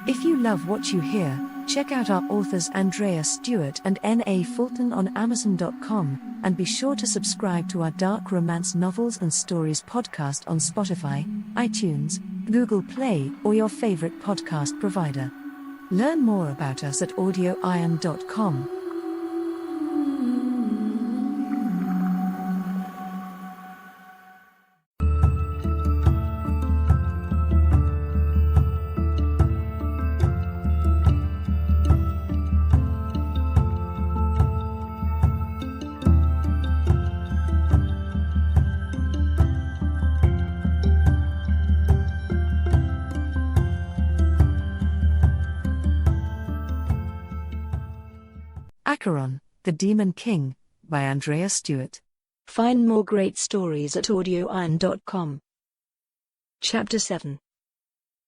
If you love what you hear, check out our authors Andreya Stuart and N.A. Fulton on Amazon.com, and be sure to subscribe to our dark romance novels and stories podcast on Spotify, iTunes, Google Play, or your favorite podcast provider. Learn more about us at AudioIron.com. Acheron, the Demon King, by Andreya Stuart. Find more great stories at AudioIron.com. Chapter 7.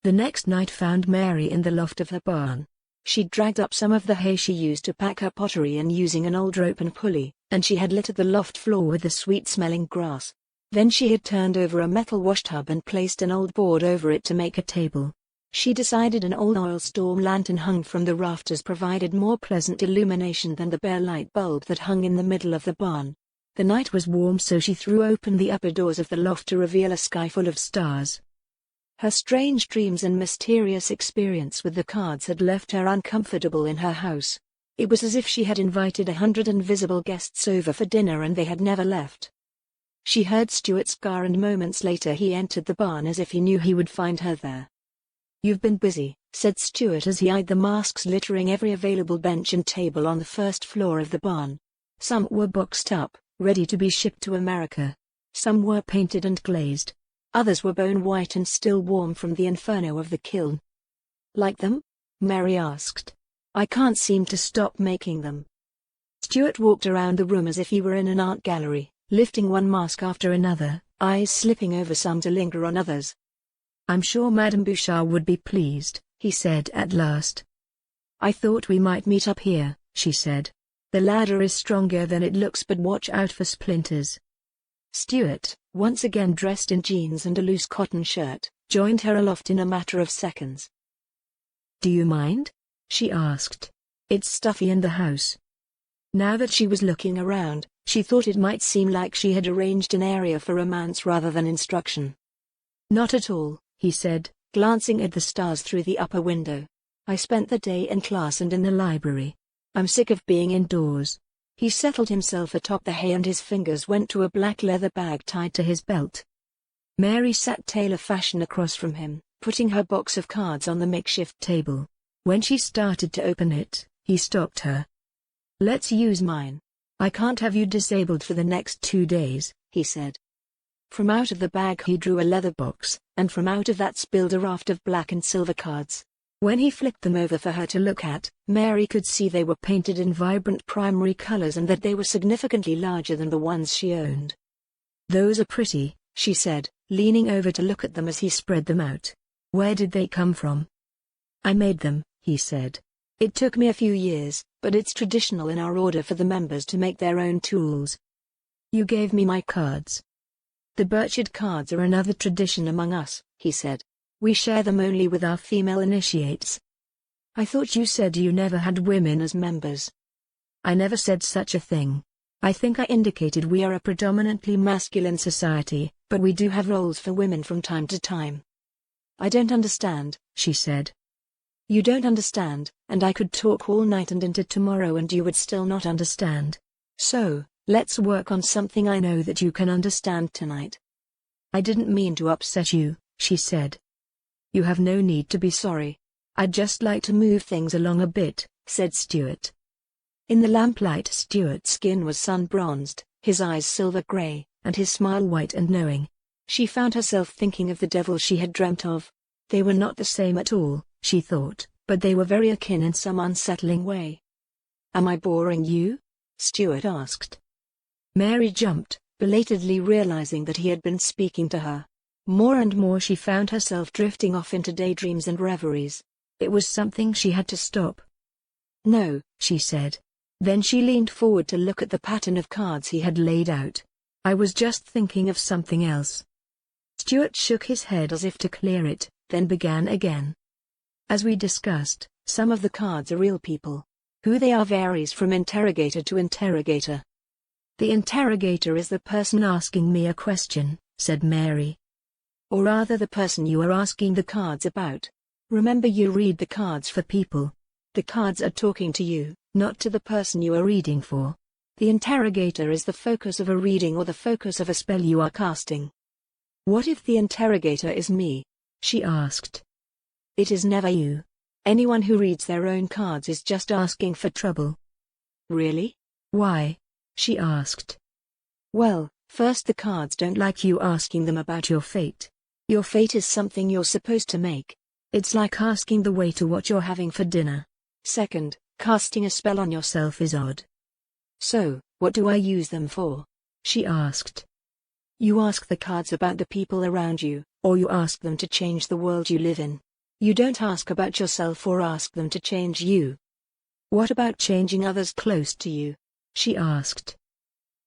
The next night found Mary in the loft of her barn. She'd dragged up some of the hay she used to pack her pottery and using an old rope and pulley, and she had littered the loft floor with the sweet-smelling grass. Then she had turned over a metal washtub and placed an old board over it to make a table. She decided an old oil storm lantern hung from the rafters provided more pleasant illumination than the bare light bulb that hung in the middle of the barn. The night was warm, so she threw open the upper doors of the loft to reveal a sky full of stars. Her strange dreams and mysterious experience with the cards had left her uncomfortable in her house. It was as if she had invited 100 invisible guests over for dinner and they had never left. She heard Stuart's car, and moments later he entered the barn as if he knew he would find her there. "You've been busy," said Stuart as he eyed the masks littering every available bench and table on the first floor of the barn. Some were boxed up, ready to be shipped to America. Some were painted and glazed. Others were bone white and still warm from the inferno of the kiln. "Like them?" Mary asked. "I can't seem to stop making them." Stuart walked around the room as if he were in an art gallery, lifting one mask after another, eyes slipping over some to linger on others. "I'm sure Madame Bouchard would be pleased," he said at last. "I thought we might meet up here," she said. "The ladder is stronger than it looks, but watch out for splinters." Stuart, once again dressed in jeans and a loose cotton shirt, joined her aloft in a matter of seconds. "Do you mind?" she asked. "It's stuffy in the house." Now that she was looking around, she thought it might seem like she had arranged an area for romance rather than instruction. "Not at all," he said, glancing at the stars through the upper window. "I spent the day in class and in the library. I'm sick of being indoors." He settled himself atop the hay and his fingers went to a black leather bag tied to his belt. Mary sat tailor fashion across from him, putting her box of cards on the makeshift table. When she started to open it, he stopped her. "Let's use mine. I can't have you disabled for the next 2 days," he said. From out of the bag he drew a leather box, and from out of that spilled a raft of black and silver cards. When he flicked them over for her to look at, Mary could see they were painted in vibrant primary colors and that they were significantly larger than the ones she owned. "Those are pretty," she said, leaning over to look at them as he spread them out. "Where did they come from?" "I made them," he said. "It took me a few years, but it's traditional in our order for the members to make their own tools." "You gave me my cards." "The birchwood cards are another tradition among us," he said. "We share them only with our female initiates." "I thought you said you never had women as members." "I never said such a thing. I think I indicated we are a predominantly masculine society, but we do have roles for women from time to time." "I don't understand," she said. "You don't understand, and I could talk all night and into tomorrow and you would still not understand. So, let's work on something I know that you can understand tonight." "I didn't mean to upset you," she said. "You have no need to be sorry. I'd just like to move things along a bit," said Stuart. In the lamplight Stuart's skin was sun-bronzed, his eyes silver-gray, and his smile white and knowing. She found herself thinking of the devil she had dreamt of. They were not the same at all, she thought, but they were very akin in some unsettling way. "Am I boring you?" Stuart asked. Mary jumped, belatedly realizing that he had been speaking to her. More and more she found herself drifting off into daydreams and reveries. It was something she had to stop. "No," she said. Then she leaned forward to look at the pattern of cards he had laid out. "I was just thinking of something else." Stuart shook his head as if to clear it, then began again. As we discussed, some of the cards are real people. Who they are varies from interrogator to interrogator. The interrogator is the person asking me a question, said Mary. Or rather the person you are asking the cards about. Remember, you read the cards for people. The cards are talking to you, not to the person you are reading for. The interrogator is the focus of a reading or the focus of a spell you are casting. What if the interrogator is me? She asked. It is never you. Anyone who reads their own cards is just asking for trouble. Really? Why? She asked. Well, first, the cards don't like you asking them about your fate. Your fate is something you're supposed to make. It's like asking the waiter what you're having for dinner. Second, casting a spell on yourself is odd. So, what do I use them for? She asked. You ask the cards about the people around you, or you ask them to change the world you live in. You don't ask about yourself or ask them to change you. What about changing others close to you? She asked.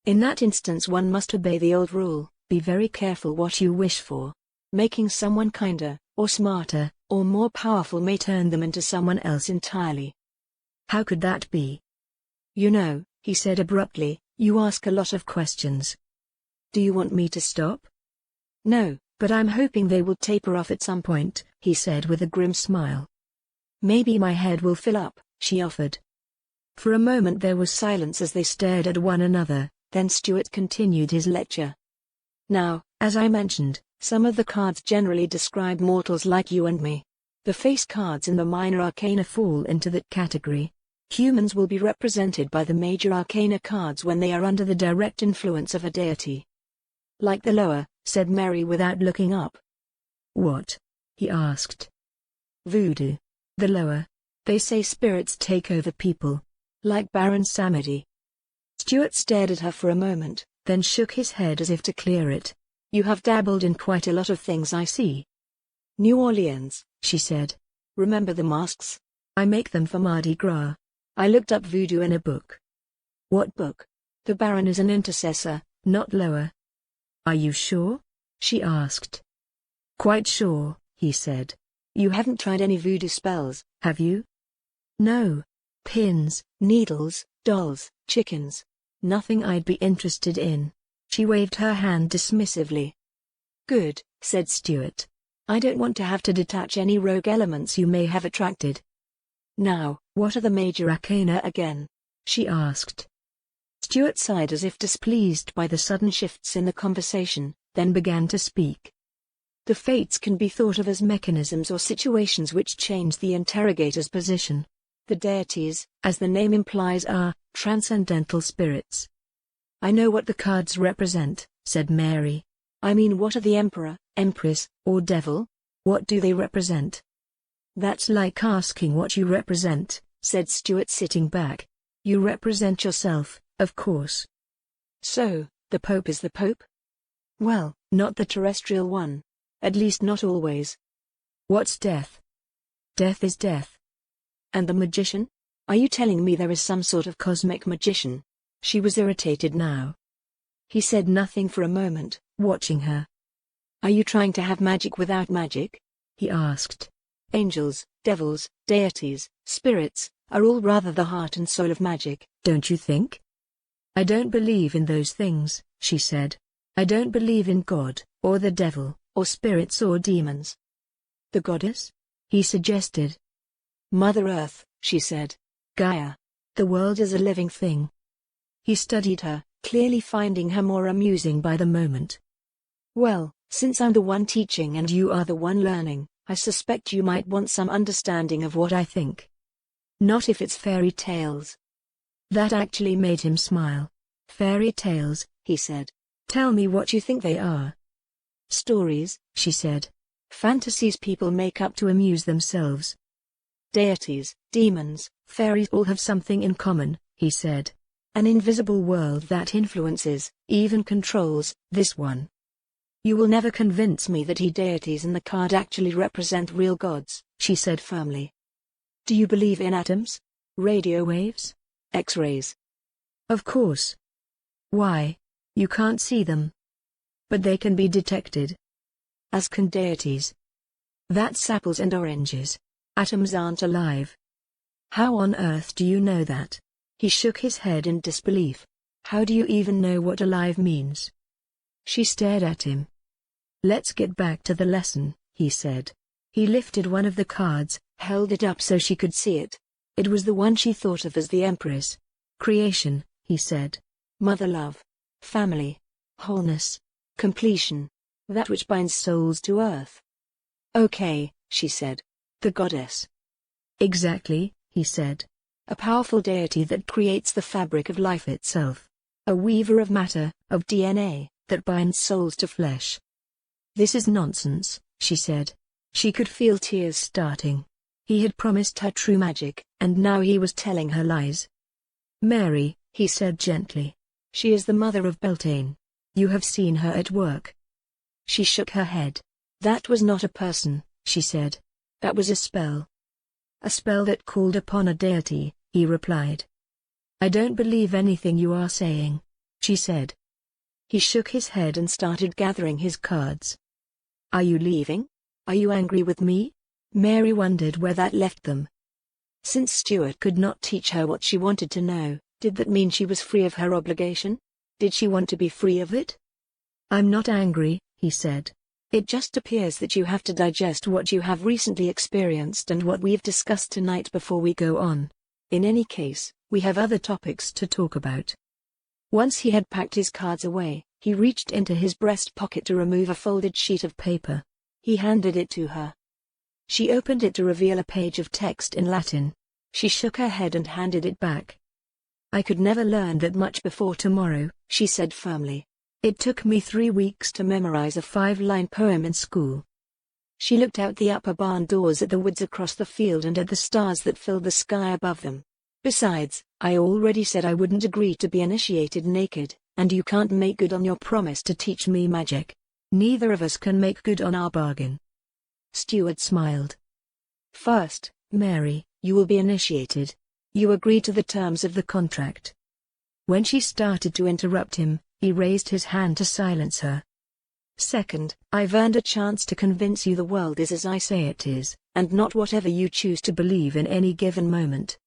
In that instance, one must obey the old rule, be very careful what you wish for. Making someone kinder, or smarter, or more powerful may turn them into someone else entirely. How could that be? You know, he said abruptly, you ask a lot of questions. Do you want me to stop? No, but I'm hoping they will taper off at some point, he said with a grim smile. Maybe my head will fill up, she offered. For a moment there was silence as they stared at one another, then Stuart continued his lecture. Now, as I mentioned, some of the cards generally describe mortals like you and me. The face cards in the minor arcana fall into that category. Humans will be represented by the major arcana cards when they are under the direct influence of a deity. Like the lower, said Mary without looking up. What? He asked. Voodoo. The lower. They say spirits take over people. Like Baron Samedi. Stuart stared at her for a moment, then shook his head as if to clear it. You have dabbled in quite a lot of things, I see. New Orleans, she said. Remember the masks? I make them for Mardi Gras. I looked up voodoo in a book. What book? The Baron is an intercessor, not lower. Are you sure? She asked. Quite sure, he said. You haven't tried any voodoo spells, have you? No. Pins, needles, dolls, chickens. Nothing I'd be interested in. She waved her hand dismissively. Good, said Stuart. I don't want to have to detach any rogue elements you may have attracted. Now, what are the major arcana again? She asked. Stuart sighed as if displeased by the sudden shifts in the conversation, then began to speak. The fates can be thought of as mechanisms or situations which change the interrogator's position. The deities, as the name implies, are transcendental spirits. I know what the cards represent, said Mary. I mean, what are the emperor, empress, or devil? What do they represent? That's like asking what you represent, said Stuart, sitting back. You represent yourself, of course. So, the Pope is the Pope? Well, not the terrestrial one. At least not always. What's death? Death is death. And the magician? Are you telling me there is some sort of cosmic magician? She was irritated now. He said nothing for a moment, watching her. Are you trying to have magic without magic? He asked. Angels, devils, deities, spirits, are all rather the heart and soul of magic, don't you think? I don't believe in those things, she said. I don't believe in God, or the devil, or spirits or demons. The goddess? He suggested. Mother Earth, she said. Gaia. The world is a living thing. He studied her, clearly finding her more amusing by the moment. Well, since I'm the one teaching and you are the one learning, I suspect you might want some understanding of what I think. Not if it's fairy tales. That actually made him smile. Fairy tales, he said. Tell me what you think they are. Stories, she said. Fantasies people make up to amuse themselves. Deities, demons, fairies all have something in common, he said. An invisible world that influences, even controls, this one. You will never convince me that deities in the card actually represent real gods, she said firmly. Do you believe in atoms? Radio waves? X-rays? Of course. Why? You can't see them. But they can be detected. As can deities. That's apples and oranges. Atoms aren't alive. How on earth do you know that? He shook his head in disbelief. How do you even know what alive means? She stared at him. Let's get back to the lesson, he said. He lifted one of the cards, held it up so she could see it. It was the one she thought of as the Empress. Creation, he said. Mother love. Family. Wholeness. Completion. That which binds souls to earth. Okay, she said. The goddess. Exactly, he said. A powerful deity that creates the fabric of life itself. A weaver of matter, of DNA, that binds souls to flesh. This is nonsense, she said. She could feel tears starting. He had promised her true magic, and now he was telling her lies. Mary, he said gently. She is the mother of Beltane. You have seen her at work. She shook her head. That was not a person, she said. That was a spell. A spell that called upon a deity, he replied. I don't believe anything you are saying, she said. He shook his head and started gathering his cards. Are you leaving? Are you angry with me? Mary wondered where that left them. Since Stuart could not teach her what she wanted to know, did that mean she was free of her obligation? Did she want to be free of it? I'm not angry, he said. It just appears that you have to digest what you have recently experienced and what we've discussed tonight before we go on. In any case, we have other topics to talk about. Once he had packed his cards away, he reached into his breast pocket to remove a folded sheet of paper. He handed it to her. She opened it to reveal a page of text in Latin. She shook her head and handed it back. I could never learn that much before tomorrow, she said firmly. It took me 3 weeks to memorize a 5-line poem in school. She looked out the upper barn doors at the woods across the field and at the stars that filled the sky above them. Besides, I already said I wouldn't agree to be initiated naked, and you can't make good on your promise to teach me magic. Neither of us can make good on our bargain. Stuart smiled. First, Mary, you will be initiated. You agree to the terms of the contract. When she started to interrupt him, he raised his hand to silence her. Second, I've earned a chance to convince you the world is as I say it is, and not whatever you choose to believe in any given moment.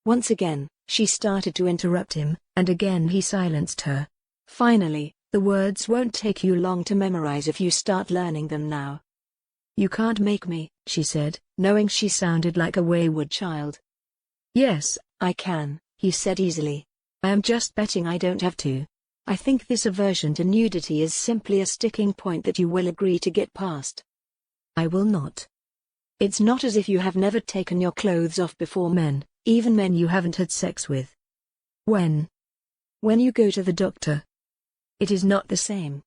Once again, she started to interrupt him, and again he silenced her. Finally, the words won't take you long to memorize if you start learning them now. You can't make me, she said, knowing she sounded like a wayward child. Yes, I can, he said easily. I am just betting I don't have to. I think this aversion to nudity is simply a sticking point that you will agree to get past. I will not. It's not as if you have never taken your clothes off before men, even men you haven't had sex with. When? When you go to the doctor. It is not the same.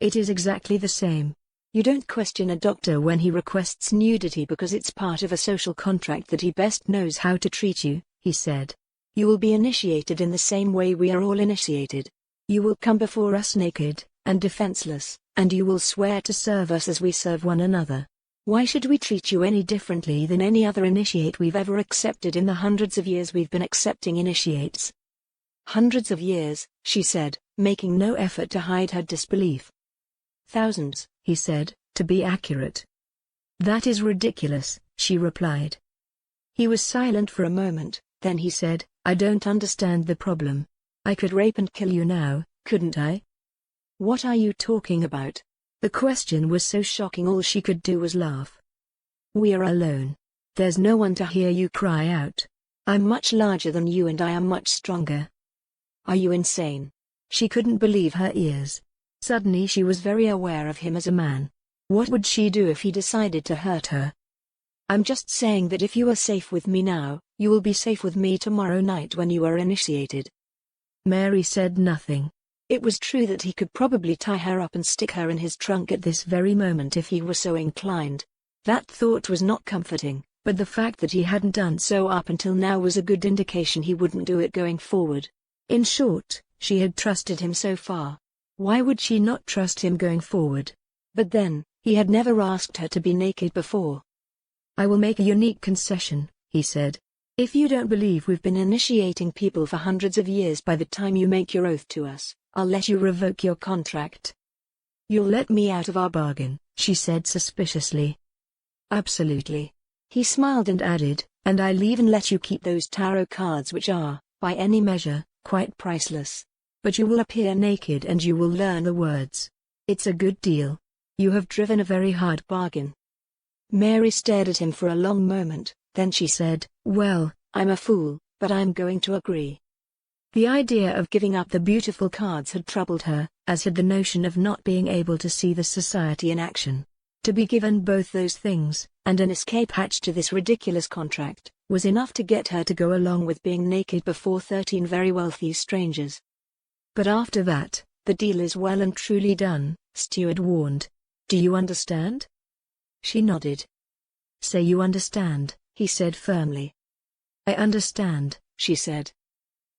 It is exactly the same. You don't question a doctor when he requests nudity because it's part of a social contract that he best knows how to treat you, he said. You will be initiated in the same way we are all initiated. You will come before us naked, and defenseless, and you will swear to serve us as we serve one another. Why should we treat you any differently than any other initiate we've ever accepted in the hundreds of years we've been accepting initiates? Hundreds of years, she said, making no effort to hide her disbelief. Thousands, he said, to be accurate. That is ridiculous, she replied. He was silent for a moment, then he said, I don't understand the problem. I could rape and kill you now, couldn't I? What are you talking about? The question was so shocking all she could do was laugh. We are alone. There's no one to hear you cry out. I'm much larger than you and I am much stronger. Are you insane? She couldn't believe her ears. Suddenly she was very aware of him as a man. What would she do if he decided to hurt her? I'm just saying that if you are safe with me now, you will be safe with me tomorrow night when you are initiated. Mary said nothing. It was true that he could probably tie her up and stick her in his trunk at this very moment if he were so inclined. That thought was not comforting, but the fact that he hadn't done so up until now was a good indication he wouldn't do it going forward. In short, she had trusted him so far. Why would she not trust him going forward? But then, he had never asked her to be naked before. I will make a unique concession, he said. If you don't believe we've been initiating people for hundreds of years by the time you make your oath to us, I'll let you revoke your contract. You'll let me out of our bargain, she said suspiciously. Absolutely. He smiled and added, "And I'll even let you keep those tarot cards which are, by any measure, quite priceless. But you will appear naked and you will learn the words. It's a good deal. You have driven a very hard bargain." Mary stared at him for a long moment, then she said, "Well, I'm a fool, but I'm going to agree." The idea of giving up the beautiful cards had troubled her, as had the notion of not being able to see the society in action. To be given both those things, and an escape hatch to this ridiculous contract, was enough to get her to go along with being naked before 13 very wealthy strangers. "But after that, the deal is well and truly done," Stuart warned. "Do you understand?" She nodded. "Say you understand," he said firmly. "I understand," she said.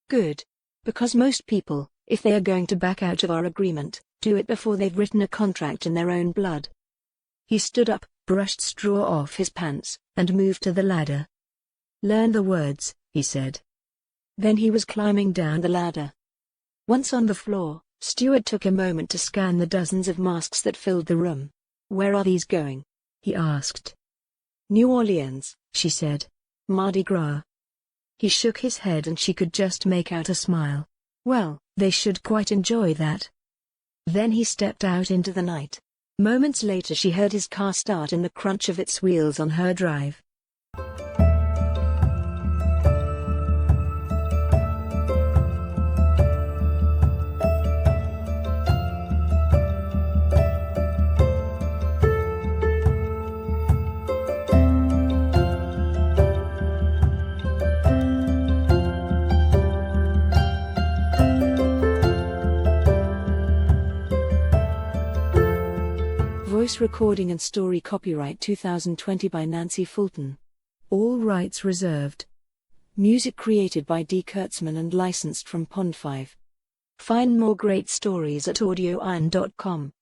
"Good. Because most people, if they are going to back out of our agreement, do it before they've written a contract in their own blood." He stood up, brushed straw off his pants, and moved to the ladder. "Learn the words," he said. Then he was climbing down the ladder. Once on the floor, Stuart took a moment to scan the dozens of masks that filled the room. "Where are these going?" he asked. "New Orleans," she said. "Mardi Gras." He shook his head and she could just make out a smile. "Well, they should quite enjoy that." Then he stepped out into the night. Moments later she heard his car start and the crunch of its wheels on her drive. Voice recording and story copyright 2020 by Nancy Fulton. All rights reserved. Music created by D. Kurtzman and licensed from Pond5. Find more great stories at AudioIron.com.